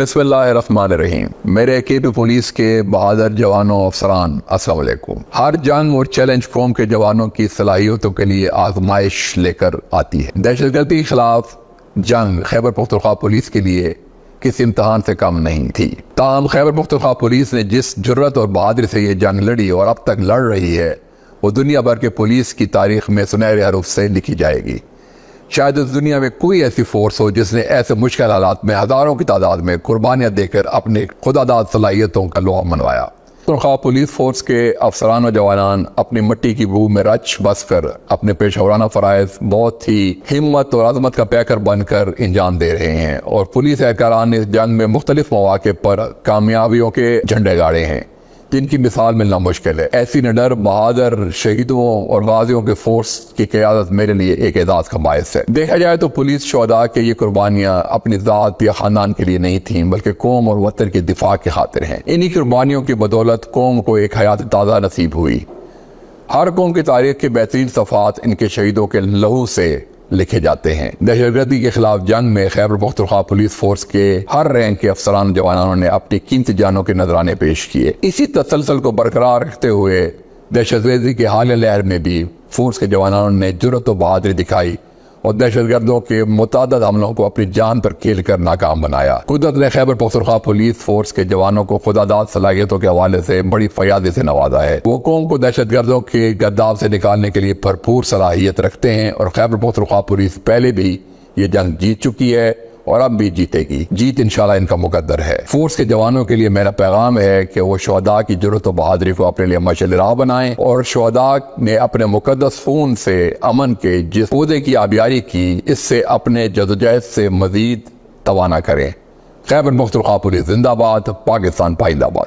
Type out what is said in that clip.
بسم اللہ الرحمن الرحیم۔ میرے KP پولیس کے بہادر جوانوں افسران، السلام علیکم۔ ہر جنگ اور چیلنج قوم کے جوانوں کی صلاحیتوں کے لیے آزمائش لے کر آتی ہے۔ دہشت گردی کے خلاف جنگ خیبر پختونخوا پولیس کے لیے کسی امتحان سے کم نہیں تھی۔ تاہم خیبر پختونخوا پولیس نے جس جرات اور بہادری سے یہ جنگ لڑی اور اب تک لڑ رہی ہے، وہ دنیا بھر کے پولیس کی تاریخ میں سنہرے حروف سے لکھی جائے گی۔ شاید اس دنیا میں کوئی ایسی فورس ہو جس نے ایسے مشکل حالات میں ہزاروں کی تعداد میں قربانیاں دے کر اپنے خداداد صلاحیتوں کا لوہا منوایا۔ پختونخوا پولیس فورس کے افسران و جوانان اپنی مٹی کی بو میں رچ بس کر اپنے پیشہ ورانہ فرائض بہت ہی ہمت اور عظمت کا پیکر بن کر انجام دے رہے ہیں، اور پولیس اہلکاران نے اس جنگ میں مختلف مواقع پر کامیابیوں کے جھنڈے گاڑے ہیں جن کی مثال ملنا مشکل ہے۔ ایسی نڈر بہادر شہیدوں اور غازیوں کے فورس کی قیادت میرے لیے ایک اعزاز کا باعث ہے۔ دیکھا جائے تو پولیس شہداء کے یہ قربانیاں اپنی ذات یا خاندان کے لیے نہیں تھیں، بلکہ قوم اور وطن کے دفاع کی خاطر ہیں۔ انہی قربانیوں کی بدولت قوم کو ایک حیات تازہ نصیب ہوئی۔ ہر قوم کی تاریخ کے بہترین صفحات ان کے شہیدوں کے لہو سے لکھے جاتے ہیں۔ دہشت گردی کے خلاف جنگ میں خیبر پختونخوا پولیس فورس کے ہر رینک کے افسران جوانوں نے اپنی قیمتی جانوں کے نذرانے پیش کیے۔ اسی تسلسل کو برقرار رکھتے ہوئے دہشت گردی کے حالیہ لہر میں بھی فورس کے جوانوں نے جرأت و بہادری دکھائی اور دہشت گردوں کے متعدد حملوں کو اپنی جان پر کھیل کر ناکام بنایا۔ قدرت نے خیبر پختونخوا پولیس فورس کے جوانوں کو خداداد صلاحیتوں کے حوالے سے بڑی فیاضی سے نوازا ہے۔ وہ قوم کو دہشت گردوں کے گرداب سے نکالنے کے لیے بھرپور صلاحیت رکھتے ہیں، اور خیبر پختونخوا پولیس پہلے بھی یہ جنگ جیت چکی ہے اور اب بھی جیتے گی۔ جیت انشاءاللہ ان کا مقدر ہے۔ فورس کے جوانوں کے لیے میرا پیغام ہے کہ وہ شہداء کی جرأت و بہادری کو اپنے لیے مشعل راہ بنائیں، اور شہداء نے اپنے مقدس خون سے امن کے جس پودے کی آبیاری کی، اس سے اپنے جدوجہد سے مزید توانا کریں۔ خیبر پختونخوا پولیس زندہ باد، پاکستان پائندہ باد۔